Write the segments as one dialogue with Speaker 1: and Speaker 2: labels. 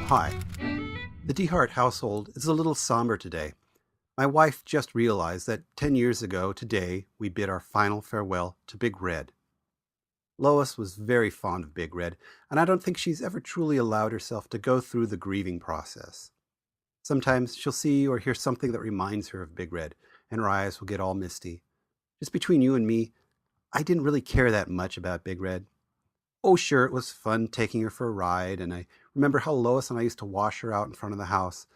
Speaker 1: Hi. The DeHart household is a little somber today. My wife just realized that 10 years ago today we bid our final farewell to Big Red. Lois was very fond of Big Red, and I don't think she's ever truly allowed herself to go through the grieving process. Sometimes she'll see or hear something that reminds her of Big Red, and her eyes will get all misty. Just between you and me, I didn't really care that much about Big Red. Oh, sure, it was fun taking her for a ride, and I remember how Lois and I used to wash her out in front of the house.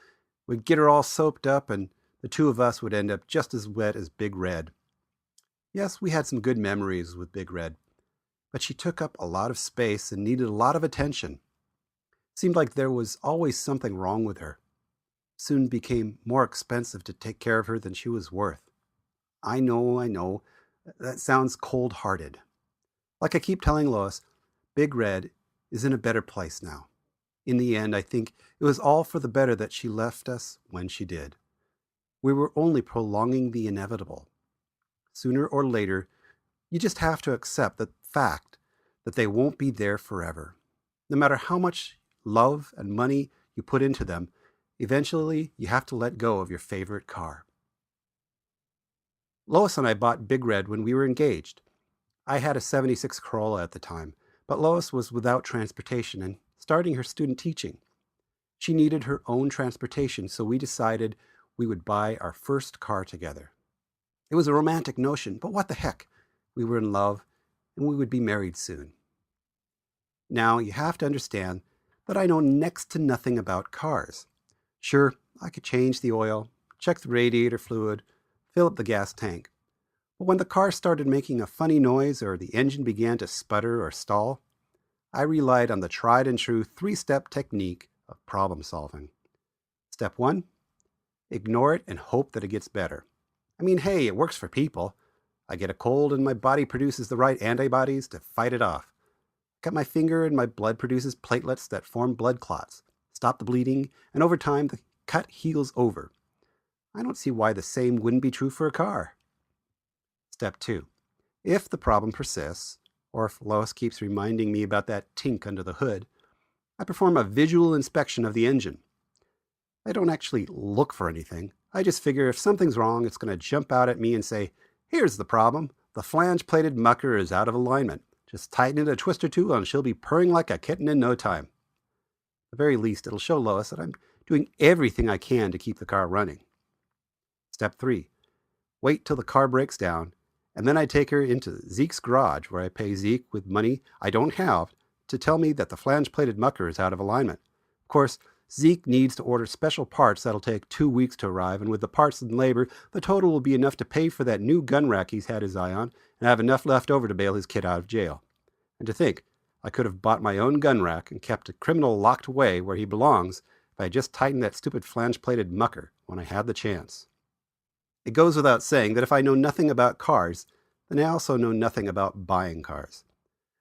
Speaker 1: We'd get her all soaped up, and the two of us would end up just as wet as Big Red. Yes, we had some good memories with Big Red, but she took up a lot of space and needed a lot of attention. Seemed like there was always something wrong with her. Soon became more expensive to take care of her than she was worth. I know, that sounds cold-hearted. Like I keep telling Lois, Big Red is in a better place now. In the end, I think it was all for the better that she left us when she did. We were only prolonging the inevitable. Sooner or later, you just have to accept the fact that they won't be there forever. No matter how much love and money you put into them, eventually you have to let go of your favorite car. Lois and I bought Big Red when we were engaged. I had a '76 Corolla at the time, but Lois was without transportation and starting her student teaching. She needed her own transportation, so we decided we would buy our first car together. It was a romantic notion, but what the heck? We were in love, and we would be married soon. Now, you have to understand that I know next to nothing about cars. Sure, I could change the oil, check the radiator fluid, fill up the gas tank. But when the car started making a funny noise or the engine began to sputter or stall, I relied on the tried and true three-step technique of problem solving. Step 1, ignore it and hope that it gets better. I mean, hey, it works for people. I get a cold and my body produces the right antibodies to fight it off. Cut my finger and my blood produces platelets that form blood clots, stop the bleeding, and over time the cut heals over. I don't see why the same wouldn't be true for a car. Step 2. If the problem persists, or if Lois keeps reminding me about that tink under the hood, I perform a visual inspection of the engine. I don't actually look for anything. I just figure if something's wrong, it's going to jump out at me and say, "Here's the problem. The flange-plated mucker is out of alignment. Just tighten it a twist or two and she'll be purring like a kitten in no time." At the very least, it'll show Lois that I'm doing everything I can to keep the car running. Step 3. Wait till the car breaks down, and then I take her into Zeke's garage where I pay Zeke with money I don't have to tell me that the flange-plated mucker is out of alignment. Of course, Zeke needs to order special parts that'll take 2 weeks to arrive, and with the parts and labor, the total will be enough to pay for that new gun rack he's had his eye on and have enough left over to bail his kid out of jail. And to think, I could have bought my own gun rack and kept a criminal locked away where he belongs if I had just tightened that stupid flange-plated mucker when I had the chance. It goes without saying that if I know nothing about cars, then I also know nothing about buying cars.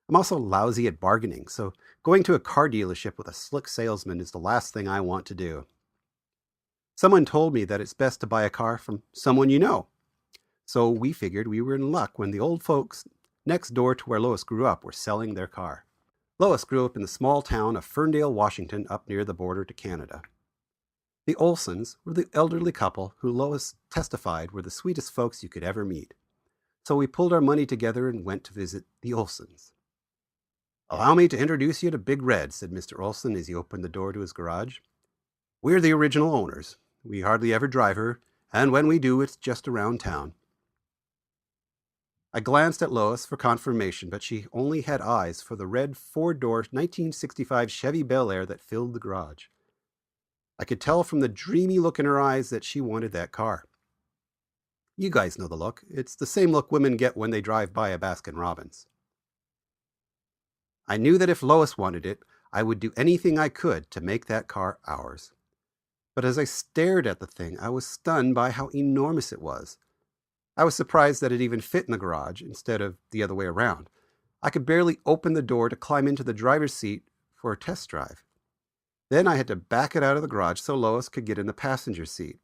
Speaker 1: I'm also lousy at bargaining, so going to a car dealership with a slick salesman is the last thing I want to do. Someone told me that it's best to buy a car from someone you know. So we figured we were in luck when the old folks next door to where Lois grew up were selling their car. Lois grew up in the small town of Ferndale, Washington, up near the border to Canada. The Olsons were the elderly couple who Lois testified were the sweetest folks you could ever meet. So we pulled our money together and went to visit the Olsons. "Allow me to introduce you to Big Red," said Mr. Olson as he opened the door to his garage. "We're the original owners. We hardly ever drive her, and when we do, it's just around town." I glanced at Lois for confirmation, but she only had eyes for the red four-door 1965 Chevy Bel Air that filled the garage. I could tell from the dreamy look in her eyes that she wanted that car. You guys know the look. It's the same look women get when they drive by a Baskin-Robbins. I knew that if Lois wanted it, I would do anything I could to make that car ours. But as I stared at the thing, I was stunned by how enormous it was. I was surprised that it even fit in the garage instead of the other way around. I could barely open the door to climb into the driver's seat for a test drive. Then I had to back it out of the garage so Lois could get in the passenger seat.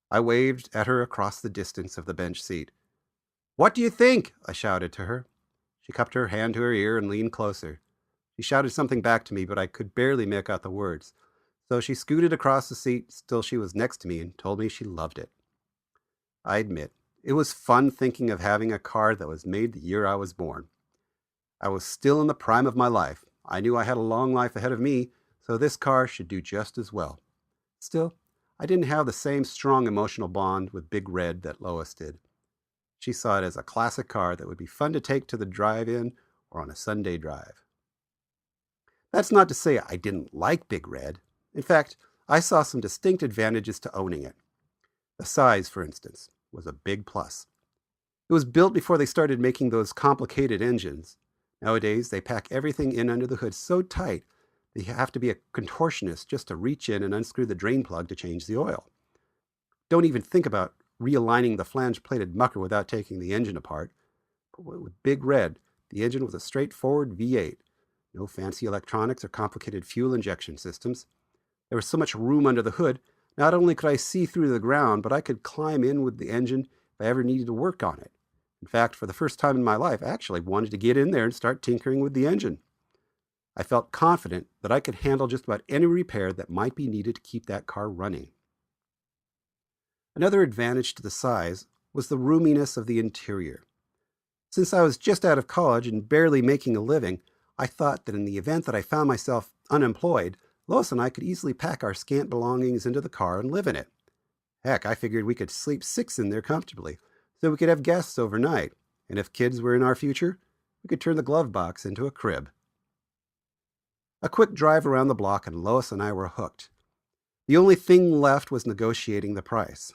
Speaker 1: I waved at her across the distance of the bench seat. "What do you think?" I shouted to her. She cupped her hand to her ear and leaned closer. She shouted something back to me, but I could barely make out the words. So she scooted across the seat till she was next to me and told me she loved it. I admit, it was fun thinking of having a car that was made the year I was born. I was still in the prime of my life. I knew I had a long life ahead of me, so this car should do just as well. Still, I didn't have the same strong emotional bond with Big Red that Lois did. She saw it as a classic car that would be fun to take to the drive-in or on a Sunday drive. That's not to say I didn't like Big Red. In fact, I saw some distinct advantages to owning it. The size, for instance, was a big plus. It was built before they started making those complicated engines. Nowadays, they pack everything in under the hood so tight that you have to be a contortionist just to reach in and unscrew the drain plug to change the oil. Don't even think about realigning the flange-plated mucker without taking the engine apart. But with Big Red, the engine was a straightforward V8. No fancy electronics or complicated fuel injection systems. There was so much room under the hood, not only could I see through the ground, but I could climb in with the engine if I ever needed to work on it. In fact, for the first time in my life, I actually wanted to get in there and start tinkering with the engine. I felt confident that I could handle just about any repair that might be needed to keep that car running. Another advantage to the size was the roominess of the interior. Since I was just out of college and barely making a living, I thought that in the event that I found myself unemployed, Lois and I could easily pack our scant belongings into the car and live in it. Heck, I figured we could sleep 6 in there comfortably, so we could have guests overnight, and if kids were in our future, we could turn the glove box into a crib. A quick drive around the block and Lois and I were hooked. The only thing left was negotiating the price.